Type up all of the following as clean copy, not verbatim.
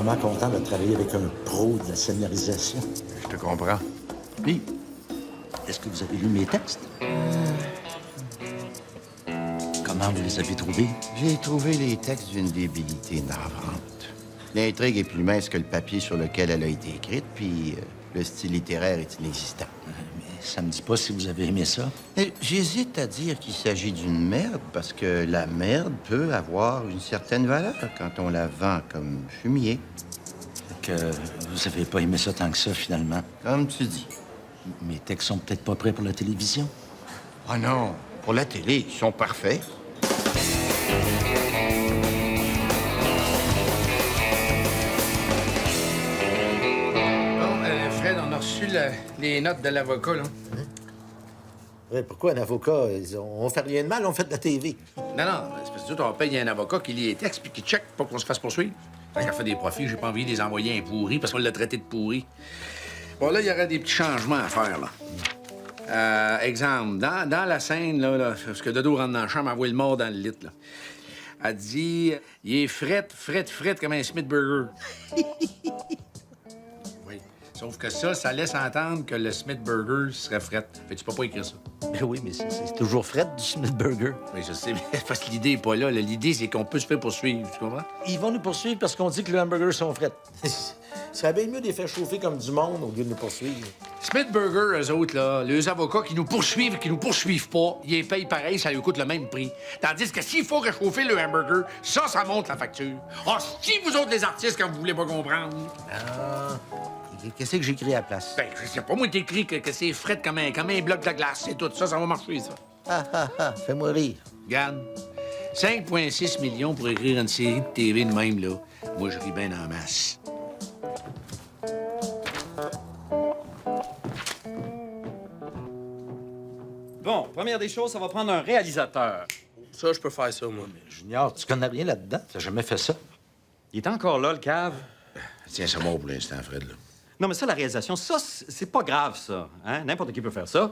vraiment content de travailler avec un pro de la scénarisation. Je te comprends. Puis, est-ce que vous avez lu mes textes? Comment vous les avez trouvés? J'ai trouvé les textes d'une débilité navrante. L'intrigue est plus mince que le papier sur lequel elle a été écrite, puis le style littéraire est inexistant. Mais ça me dit pas si vous avez aimé ça. Et j'hésite à dire qu'il s'agit d'une merde, parce que la merde peut avoir une certaine valeur quand on la vend comme fumier. Fait que vous avez pas aimé ça tant que ça, finalement. Comme tu dis. Mes textes sont peut-être pas prêts pour la télévision. Oh non, pour la télé, ils sont parfaits. Bon, Fred, on a reçu les notes de l'avocat, là. Oui, pourquoi un avocat? On fait rien de mal, on fait de la TV. Non, non, c'est parce que nous autres, on paye un avocat qui lit les textes puis qui check pour qu'on se fasse poursuivre. Quand elle fait des profits, j'ai pas envie de les envoyer un pourri parce qu'on l'a traité de pourri. Bon, là, il y aurait des petits changements à faire, là. Exemple, dans la scène, là, parce que Dodo rentre dans la chambre, elle voit le mort dans le lit, là. Elle dit, il est fret comme un Smith Burger. Oui. Sauf que ça laisse entendre que le Smith Burger serait fret. Fait que tu peux pas écrire ça. Ben oui, mais c'est toujours fret du Smith Burger. Oui, je sais, mais parce que l'idée est pas là. L'idée, c'est qu'on peut se faire poursuivre, tu comprends? Ils vont nous poursuivre parce qu'on dit que les hamburgers sont frets. Ça serait bien mieux de les faire chauffer comme du monde au lieu de nous poursuivre. Smith Burger, eux autres, là, les avocats qui nous poursuivent pas, ils les payent pareil, ça leur coûte le même prix. Tandis que s'il faut réchauffer le hamburger, ça monte la facture. Ah, si vous autres, les artistes, quand vous voulez pas comprendre. Ah, qu'est-ce que j'écris à la place? Ben, je sais pas, moi, t'écris que c'est fret comme un bloc de glace, c'est tout. Ça va marcher, ça. Fais-moi rire. Regarde, 5,6 millions pour écrire une série de TV de même, là. Moi, je ris bien en masse. Bon, première des choses, ça va prendre un réalisateur. Ça, je peux faire ça, moi. Junior, tu connais rien là-dedans? T'as jamais fait ça? Il est encore là, le cave. Tiens, ça mort pour l'instant, Fred, là. Non, mais ça, la réalisation, ça, c'est pas grave, ça. Hein? N'importe qui peut faire ça.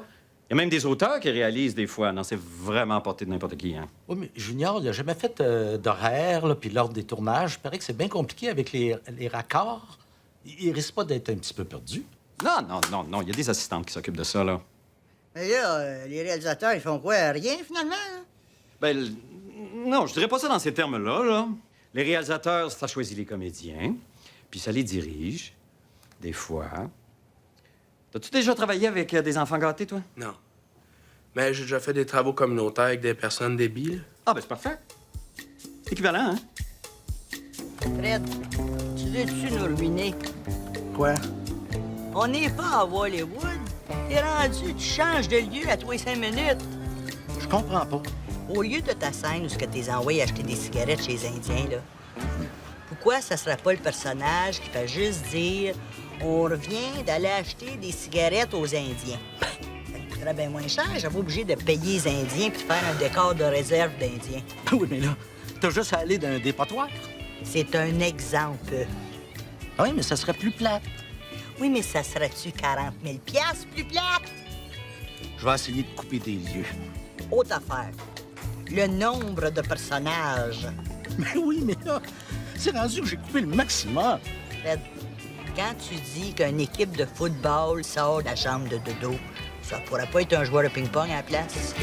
Il y a même des auteurs qui réalisent des fois. Non, c'est vraiment à portée de n'importe qui, hein? Oui, mais Junior, il a jamais fait d'horaire, là, puis l'ordre des tournages. Il paraît que c'est bien compliqué avec les raccords. Il risque pas d'être un petit peu perdu. Non. Il y a des assistantes qui s'occupent de ça, là. Mais là, les réalisateurs, ils font quoi? Rien, finalement? Hein? Ben, non, je dirais pas ça dans ces termes-là, là. Les réalisateurs, ça choisit les comédiens, puis ça les dirige, des fois. T'as-tu déjà travaillé avec des enfants gâtés, toi? Non. Mais j'ai déjà fait des travaux communautaires avec des personnes débiles. Ah, ben c'est parfait. C'est équivalent, hein? Fred, tu veux-tu nous ruiner? Quoi? On n'est pas à Hollywood. T'es rendu, tu changes de lieu à tous les 5 minutes. Je comprends pas. Au lieu de ta scène où ce que t'es envoyé acheter des cigarettes chez les Indiens, là, pourquoi ça serait pas le personnage qui fait juste dire « On revient d'aller acheter des cigarettes aux Indiens ». Ça coûterait bien moins cher. J'avais obligé de payer les Indiens puis de faire un décor de réserve d'Indiens. Oui, mais là, t'as juste à aller dans un dépotoir. C'est un exemple. Oui, mais ça serait plus plate. Oui, mais ça serait-tu 40 000 $ plus plate? Je vais essayer de couper des lieux. Autre affaire. Le nombre de personnages. Mais oui, mais là, c'est rendu que j'ai coupé le maximum. Fred, quand tu dis qu'une équipe de football sort de la chambre de Dodo, ça pourrait pas être un joueur de ping-pong à la place?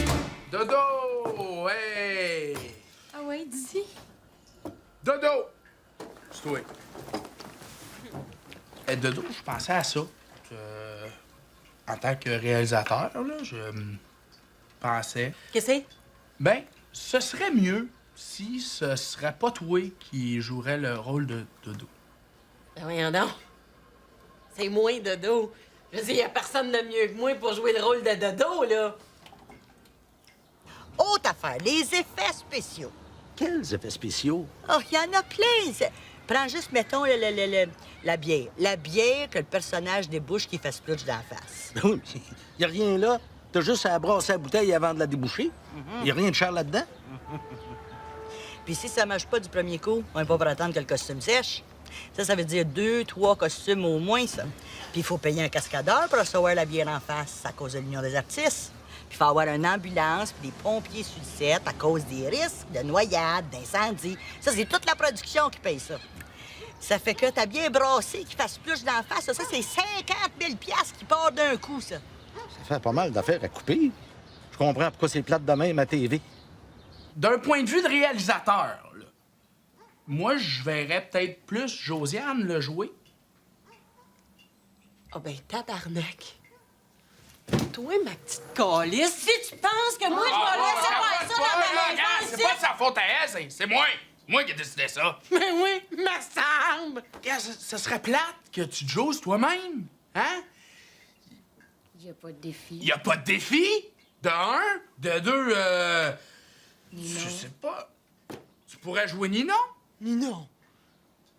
Dodo! Hey! Ah ouais, dis. Dodo! C'est toi. Dodo, je pensais à ça. En tant que réalisateur, là, je pensais... Qu'est-ce que c'est? Ben, ce serait mieux si ce serait pas toi qui jouerais le rôle de Dodo. Ben voyons donc. C'est moi, Dodo. Je veux dire, y a personne de mieux que moi pour jouer le rôle de Dodo, là. Autre affaire, les effets spéciaux. Quels effets spéciaux? Oh, il y en a plein. Prends juste, mettons, la bière. La bière que le personnage débouche qui fait splutch dans la face. Ben oui, mais y a rien là. T'as juste à brasser la bouteille avant de la déboucher. Y a rien de cher là-dedans. Puis si ça marche pas du premier coup, on n'est pas pour attendre que le costume sèche. Ça veut dire 2, 3 costumes au moins, ça. Puis il faut payer un cascadeur pour recevoir la bière en face à cause de l'Union des artistes. Puis il faut avoir une ambulance puis des pompiers sur le set à cause des risques de noyade, d'incendie. Ça, c'est toute la production qui paye ça. Ça fait que t'as bien brassé qu'il fasse plus d'en face. Ça, c'est 50 000 piastres qui part d'un coup, ça. Ça fait pas mal d'affaires à couper. Je comprends pourquoi c'est plate de même à TV. D'un point de vue de réalisateur, là, moi, je verrais peut-être plus Josiane le jouer. Ah ben, tabarnak. Toi, ma petite calice, si tu penses que moi, je vais laisser faire ça dans ma maison C'est ici... pas de sa faute à elle, c'est moi. C'est moi qui ai décidé ça. Mais oui, ma semble. Regarde, ça serait plate que tu te joues toi-même, hein? Il y a pas de défi. Y a pas de défi? De un, de deux, je sais pas. Tu pourrais jouer Nina? Non.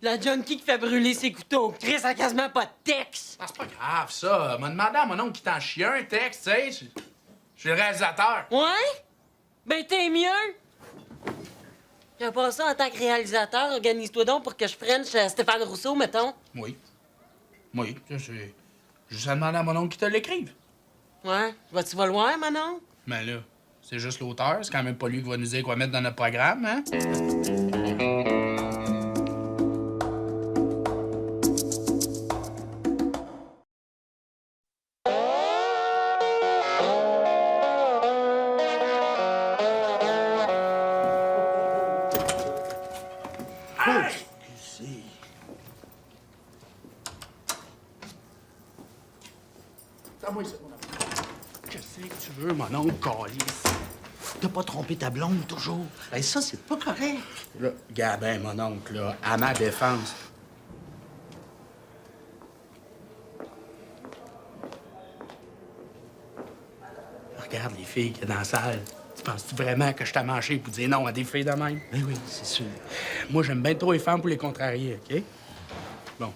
La junkie qui fait brûler ses couteaux. Chris a quasiment pas de texte. Ah, c'est pas grave, ça. M'a demandé à mon oncle qui t'en chie un texte, tu sais. Je suis le réalisateur. Ouais? Ben, t'es mieux. J'ai pas ça en tant que réalisateur. Organise-toi donc pour que je prenne chez Stéphane Rousseau, mettons. Oui. Oui, ça, c'est... Juste à demander à mon oncle qui te l'écrive. Ouais. Vas-tu vas loin, Manon? Mais là, c'est juste l'auteur. C'est quand même pas lui qui va nous dire quoi mettre dans notre programme, hein? Donne-moi ça, mon oncle. Qu'est-ce que tu veux, mon oncle, calice? T'as pas trompé ta blonde, toujours. Hey, ça, c'est pas correct. Là, Gabin, mon oncle, là, à ma défense. Regarde les filles qu'il y a dans la salle. Tu penses-tu vraiment que je t'ai manché pour dire non à des filles de même? Ben oui, c'est sûr. Moi, j'aime bien trop les femmes pour les contrarier, OK? Bon.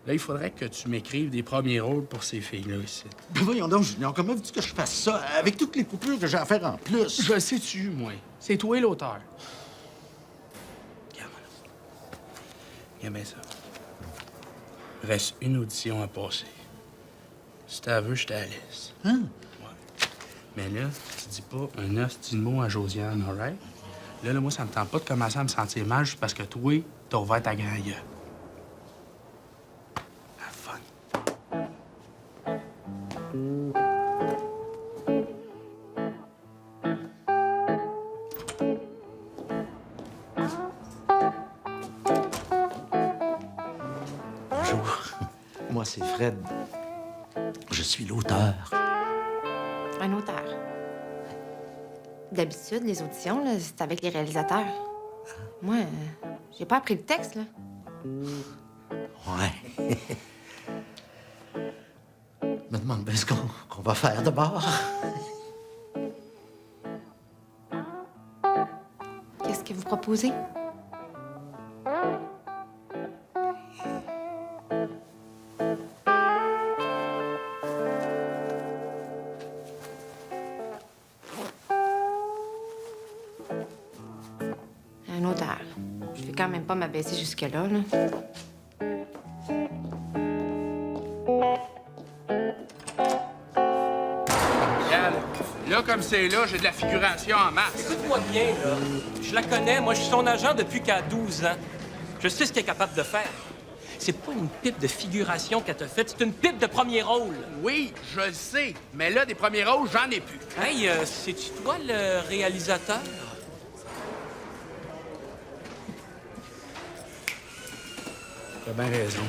Là, il faudrait que tu m'écrives des premiers rôles pour ces filles-là ici. Ben voyons donc, Junior, comment veux-tu que je fasse ça avec toutes les coupures que j'ai à faire en plus? Je sais-tu, moi. C'est toi l'auteur. Regarde, regarde bien ça. Reste une audition à passer. Si t'as veux, je te la laisse. Hein? Ouais. Mais là, tu dis pas un hostie de mot à Josiane, all right? Là, moi, ça me tente pas de commencer à me sentir mal juste parce que toi, t'as ouvert ta grand gueule. Have fun. Bonjour. Moi, c'est Fred. Je suis l'auteur. Un auteur. D'habitude, les auditions, là, c'est avec les réalisateurs. Moi, j'ai pas appris le texte, là. Ouais. Me demande bien ce qu'on va faire d'abord. Qu'est-ce que vous proposez? Un auteur. Je vais quand même pas m'abaisser jusque-là, là. Regarde, là, comme c'est là, j'ai de la figuration en masse. Écoute-moi bien, là. Je la connais. Moi, je suis son agent depuis qu'elle a 12 ans. Je sais ce qu'elle est capable de faire. C'est pas une pipe de figuration qu'elle t'a faite, c'est une pipe de premier rôle. Oui, je le sais. Mais là, des premiers rôles, j'en ai plus. Hey, c'est-tu toi le réalisateur? T'as bien raison.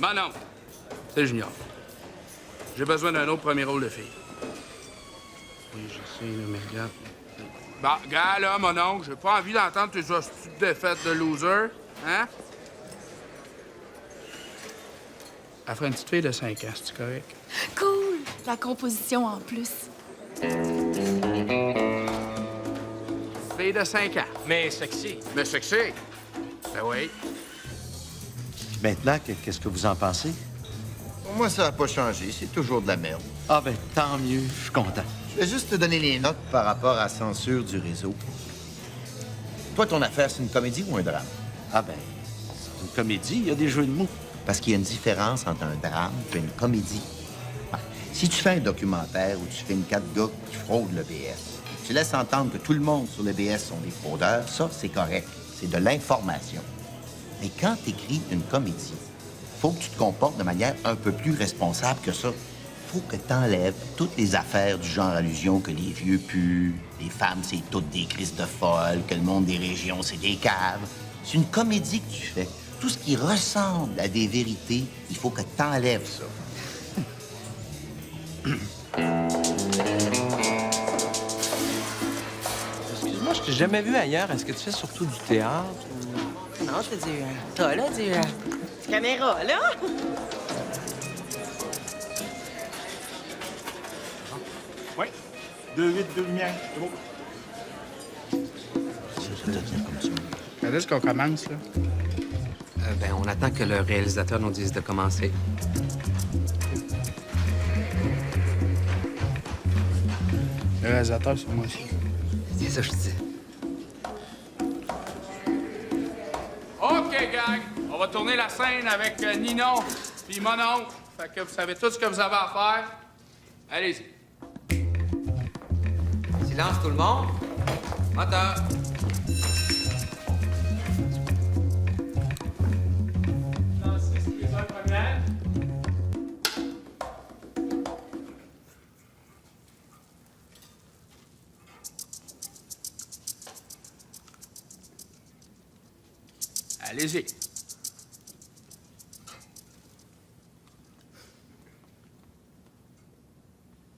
Manon, c'est Junior. J'ai besoin d'un autre premier rôle de fille. Oui, je sais, là, mais regarde. Bon, gars, là, mon oncle, j'ai pas envie d'entendre tes hosties de défaites de loser, hein? Elle ferait une petite fille de 5 ans, c'est correct? Cool! La composition en plus. Fille de 5 ans. Mais sexy. Mais sexy. Ben oui. Puis maintenant, qu'est-ce que vous en pensez? Pour moi, ça n'a pas changé. C'est toujours de la merde. Ah ben, tant mieux, je suis content. Je vais juste te donner les notes par rapport à la censure du réseau. Toi, ton affaire, c'est une comédie ou un drame? Ah ben, c'est une comédie, il y a des jeux de mots. Parce qu'il y a une différence entre un drame et une comédie. Ouais. Si tu fais un documentaire où tu filmes 4 gars qui fraudent le BS, tu laisses entendre que tout le monde sur le BS sont des fraudeurs, ça, c'est correct. C'est de l'information. Mais quand tu écris une comédie, faut que tu te comportes de manière un peu plus responsable que ça. Faut que tu enlèves toutes les affaires du genre allusion que les vieux puent, les femmes, c'est toutes des crises de folles, que le monde des régions, c'est des caves. C'est une comédie que tu fais. Tout ce qui ressemble à des vérités, il faut que tu enlèves ça. Excuse-moi, je t'ai jamais vu ailleurs. Est-ce que tu fais surtout du théâtre? Non, je fais ça, là, du caméra, là. Oui. 2-8, 2 lumières. C'est beau. Ça doit tenir comme ça. Quand est-ce qu'on commence, là? On attend que le réalisateur nous dise de commencer. Le réalisateur, c'est moi aussi. C'est ça, je te dis. OK, gang. On va tourner la scène avec Ninon puis mon oncle. Fait que vous savez tout ce que vous avez à faire. Allez-y. Silence, tout le monde. Moteur. Allez-y.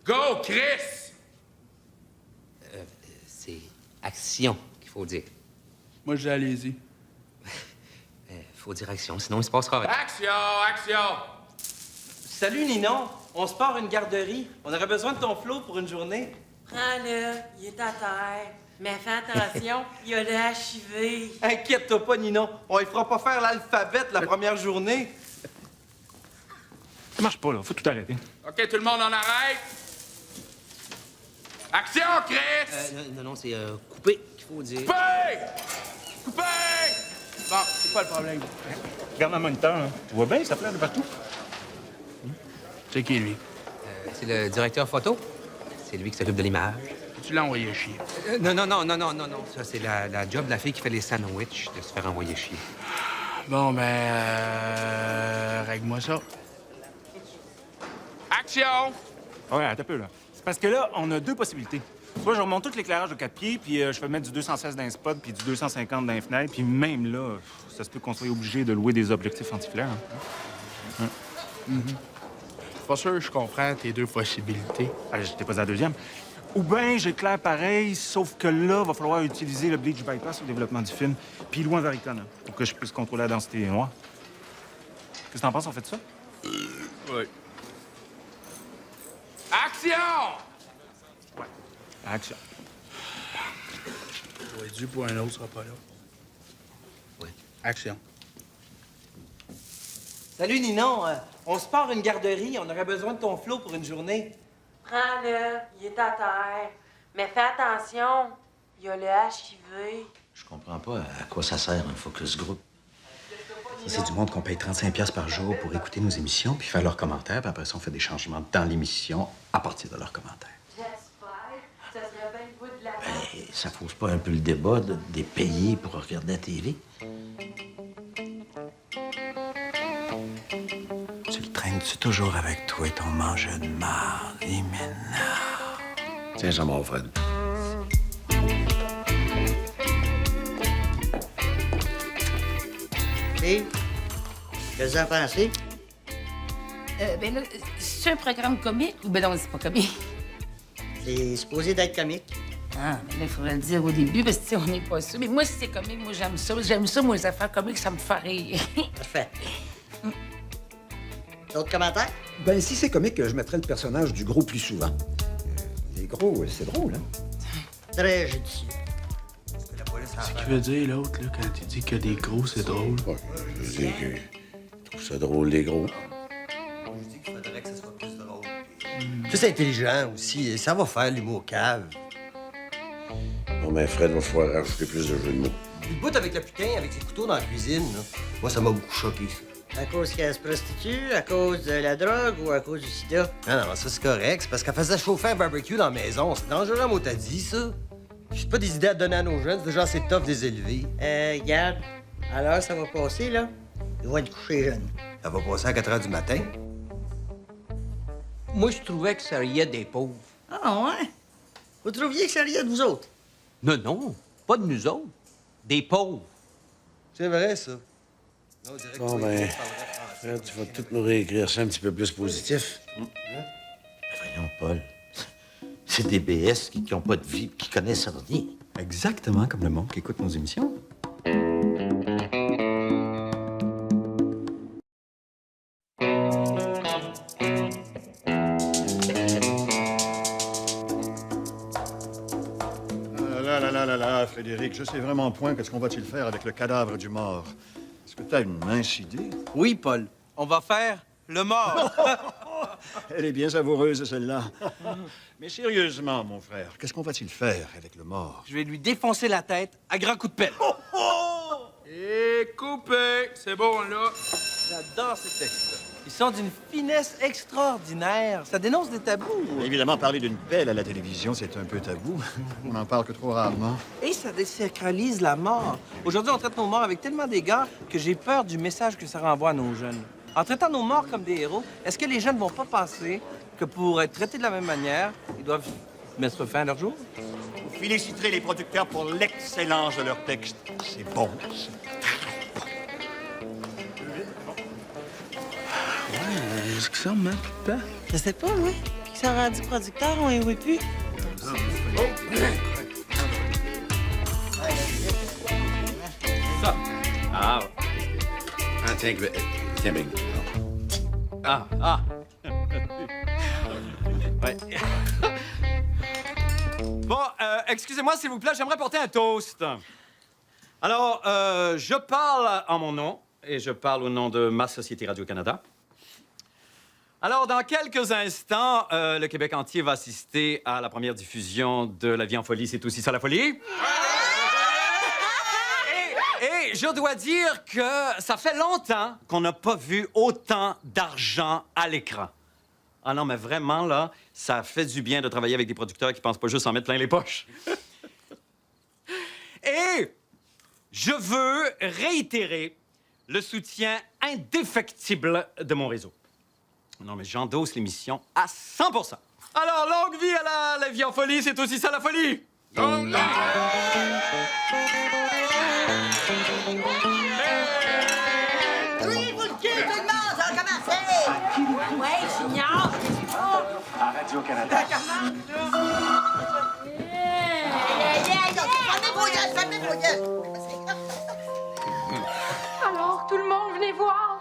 Go, Chris! C'est action qu'il faut dire. Moi, je dis allez-y. Faut dire action, sinon il se passera rien. Action, action! Salut, Ninon. On se part une garderie. On aurait besoin de ton flot pour une journée. Prends-le, il est à terre. Mais fais attention, il a le HIV. Inquiète-toi pas, Ninon. On ne fera pas faire l'alphabet la première journée. Ça marche pas, là. Faut tout arrêter. OK, tout le monde en arrête. Action, Chris! Non, c'est couper qu'il faut dire. Coupez! Coupez! Bon, c'est pas le problème. Regarde le moniteur, là. Tu vois bien, ça flash de partout. C'est qui, lui? C'est le directeur photo. C'est lui qui s'occupe de l'image. Tu l'as envoyé chier. Non. Ça, c'est la job de la fille qui fait les sandwichs, de se faire envoyer chier. Bon, règle-moi ça. Action! Ouais, attends un peu, là. C'est parce que là, on a 2 possibilités. Soit je remonte tout l'éclairage de 4 pieds, puis je fais mettre du 216 dans les spots, puis du 250 dans les fenêtres, puis même là, ça se peut qu'on soit obligé de louer des objectifs anti-flair. Hein. Pas sûr que je comprends tes 2 possibilités. Allez, j'étais pas à la deuxième. Ou bien j'éclaire pareil, sauf que là, va falloir utiliser le bleach bypass au développement du film, puis loin Varicton, hein, pour que je puisse contrôler la densité noire. Qu'est-ce que t'en penses, on fait ça? Oui. Action! Ouais. Action. J'aurais dû pour un autre, sera pas là. Oui. Action. Salut, Ninon. On se part une garderie. On aurait besoin de ton flot pour une journée. Prends-le, il est à terre. Mais fais attention, il a le HIV. Je comprends pas à quoi ça sert un focus group. Ça, c'est du monde qu'on paye 35$ par jour pour écouter nos émissions puis faire leurs commentaires. Puis après ça, on fait des changements dans l'émission à partir de leurs commentaires. J'espère. Ça serait bien le bout de la Ben, ça fausse pas un peu le débat des payés pour regarder la télé? Tu le traînes-tu toujours avec toi, ton mangeur de marde, et maintenant? Tiens, ça, mon Fred. Steve, qu'est-ce que vous en pensez? Ben là, c'est un programme comique ou ben non, c'est pas comique? C'est supposé d'être comique. Ah, ben là, il faudrait le dire au début parce que, tu sais, on n'est pas sûr. Mais moi, si c'est comique, moi, j'aime ça. J'aime ça, moi, les affaires comiques, ça me fait rire. Parfait. D'autres commentaires? Ben, si c'est comique, je mettrais le personnage du gros plus souvent. Les gros, c'est drôle, hein? Très judicieux. Ce qu'il veut dire, l'autre, là, quand il dit que des gros, c'est drôle. Ouais, je veux dire que je trouve ça drôle, les gros. Je dis qu'il faudrait que ça soit plus drôle. Plus intelligent aussi. Ça va faire l'humour cave. Non, mais Fred va falloir rajouter plus de jeux de mots. Le bout avec le putain, avec ses couteaux dans la cuisine, là, moi, ça m'a beaucoup choqué, ça. À cause qu'elle se prostitue, à cause de la drogue ou à cause du sida? Non, ça c'est correct. C'est parce qu'elle faisait chauffer un barbecue dans la maison. C'est dangereux, moi, t'as dit, ça. J'ai pas des idées à donner à nos jeunes. C'est déjà assez tough de les élever. Regarde, alors ça va passer, là. Ils vont être couchés jeunes. Ça va passer à 4 h du matin. Moi, je trouvais que ça riait des pauvres. Ah, ouais? Vous trouviez que ça riait de vous autres? Non, pas de nous autres. Des pauvres. C'est vrai, ça. Bon, ben, Fred, tu vas tout nous réécrire ça un petit peu plus positif. Voyons, Paul. C'est des BS qui n'ont pas de vie, qui connaissent rien. Exactement comme le monde qui écoute nos émissions. Là, Frédéric, je sais vraiment point qu'est-ce qu'on va-t-il faire avec le cadavre du mort. Est-ce que tu as une mince idée? Oui, Paul. On va faire le mort. Elle est bien savoureuse, celle-là. Mais sérieusement, mon frère, qu'est-ce qu'on va-t-il faire avec le mort? Je vais lui défoncer la tête à grands coups de pelle. Et coupé! C'est bon, là. J'adore ces textes-là. Ils sont d'une finesse extraordinaire. Ça dénonce des tabous. Évidemment, parler d'une pelle à la télévision, c'est un peu tabou. On n'en parle que trop rarement. Et ça désacralise la mort. Aujourd'hui, on traite nos morts avec tellement d'égards que j'ai peur du message que ça renvoie à nos jeunes. En traitant nos morts comme des héros, est-ce que les jeunes vont pas penser que pour être traités de la même manière, ils doivent mettre fin à leur jour? Vous féliciterez les producteurs pour l'excellence de leur texte. C'est bon, ça. Est-ce qu'ils sont mal pas? Je sais pas, oui. Ils sont rendus producteurs, on y plus. Ça. Ah. Ah, tiens, ben. Ah. Ouais. Bon, excusez-moi, s'il vous plaît, j'aimerais porter un toast. Alors, je parle en mon nom et je parle au nom de ma Société Radio-Canada. Alors, dans quelques instants, le Québec entier va assister à la première diffusion de La vie en folie, c'est aussi ça la folie. Et je dois dire que ça fait longtemps qu'on n'a pas vu autant d'argent à l'écran. Ah non, mais vraiment, là, ça fait du bien de travailler avec des producteurs qui pensent pas juste en mettre plein les poches. Et je veux réitérer le soutien indéfectible de mon réseau. Non, mais j'endosse l'émission à 100 %. Alors, longue vie à la vie en folie, c'est aussi ça la folie! Longue vie! Oui, vous le cul, tout le monde, ça va commencer! Ouais, j'ignore! À Radio-Canada. Fermez vos gueules! Alors, tout le monde, venez voir.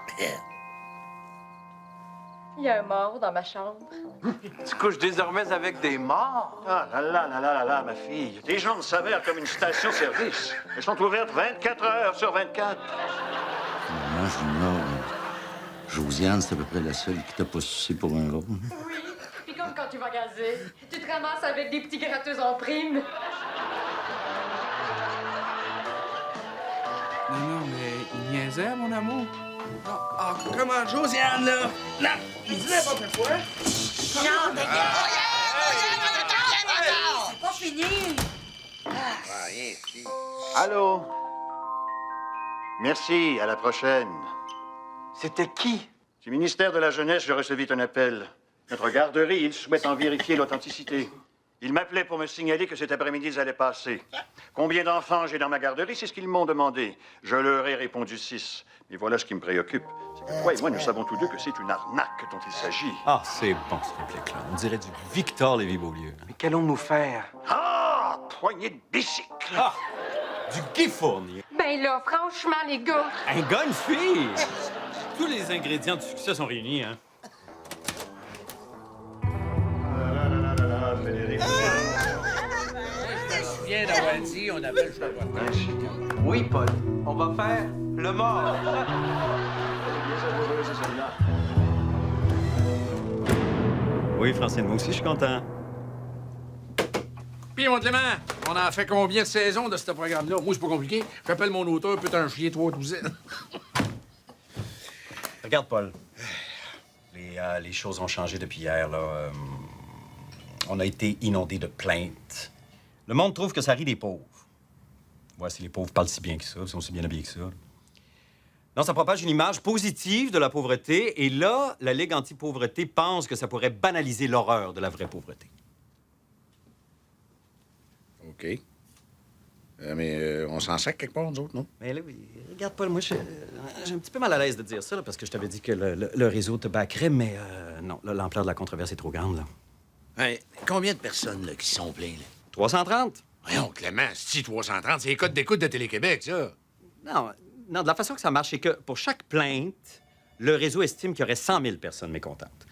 Il y a un mort dans ma chambre. Tu couches désormais avec des morts? Ah là, ma fille. Tes jambes s'avèrent comme une station-service. Elles sont ouvertes 24 heures sur 24. Moi, Josiane, c'est à peu près la seule qui t'a pas sucé pour un rôle. Oui. Puis comme quand tu vas gazer, tu te ramasses avec des petits gratteux en prime. Non, mais il niaisait, mon amour. Ah, comment, Josiane, là? Non, il dit n'importe quoi. Non, dégage! C'est pas fini! Allô? Merci, à la prochaine. C'était qui? Du ministère de la Jeunesse, je recevais un appel. Notre garderie, il souhaite en vérifier l'authenticité. Il m'appelait pour me signaler que cet après-midi, ils allaient passer. Combien d'enfants j'ai dans ma garderie, c'est ce qu'ils m'ont demandé. Je leur ai répondu 6. Mais voilà ce qui me préoccupe. C'est que toi et moi, nous savons tous deux que c'est une arnaque dont il s'agit. Ah, c'est bon, ce réplique-là. On dirait du Victor Lévy-Beaulieu. Mais qu'allons-nous faire? Ah! Poignée de bicycle! Ah! Du Guy Fournier. Ben là, franchement, les gars. Un gars, une fille! Tous les ingrédients du succès sont réunis, hein? Frédéric. Je viens d'avoir dit, on appelle le choix. Oui, Paul. On va faire le mort. Oui, Francine, moi aussi, je suis content. Puis, mon Clément, on en fait combien de saisons de ce programme-là? Moi, c'est pas compliqué. J'appelle mon auteur, peut t'en chier 3 douzaines. Regarde, Paul. Les choses ont changé depuis hier, là. On a été inondés de plaintes. Le monde trouve que ça rit des pauvres. Ouais, si les pauvres parlent si bien que ça, ils sont si bien habillés que ça. Non, ça propage une image positive de la pauvreté, et là, la Ligue anti-pauvreté pense que ça pourrait banaliser l'horreur de la vraie pauvreté. OK. Mais on s'en sac quelque part, nous autres, non? Mais là, regarde, Paul, moi, j'ai un petit peu mal à l'aise de dire ça, là, parce que je t'avais dit que le réseau te backerait, mais non, là, l'ampleur de la controverse est trop grande, là. Hey, combien de personnes là, qui sont pleins, là? 330. Voyons, Clément, si 330, c'est les codes d'écoute de Télé-Québec, ça. Non, de la façon que ça marche, c'est que pour chaque plainte, le réseau estime qu'il y aurait 100 000 personnes mécontentes.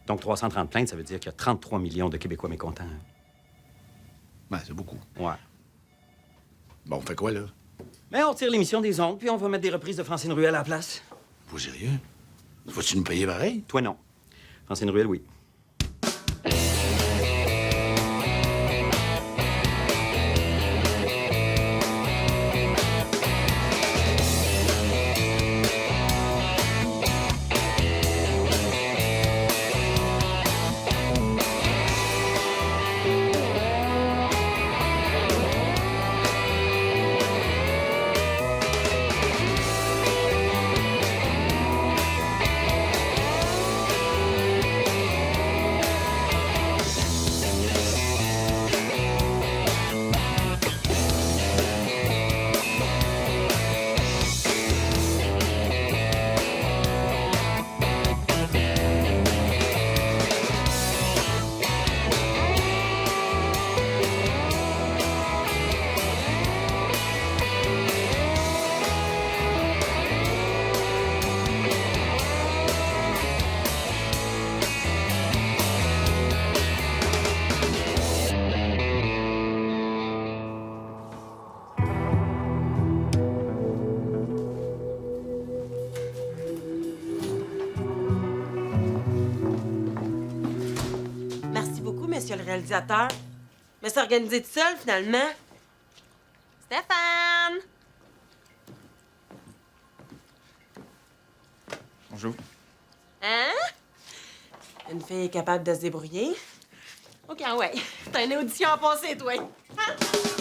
Donc, 330 plaintes, ça veut dire qu'il y a 33 millions de Québécois mécontents. Ben, c'est beaucoup. Ouais. Bon, on fait quoi, là? Mais on tire l'émission des ondes, puis on va mettre des reprises de Francine Ruel à la place. Pas sérieux? Faut-tu nous payer pareil? Toi, non. Francine Ruel, oui. Monsieur le réalisateur. Mais c'est organisé tout seul, finalement. Stéphane! Bonjour. Hein? Une fille capable de se débrouiller? OK, ouais. T'as une audition à passer, toi. Hein?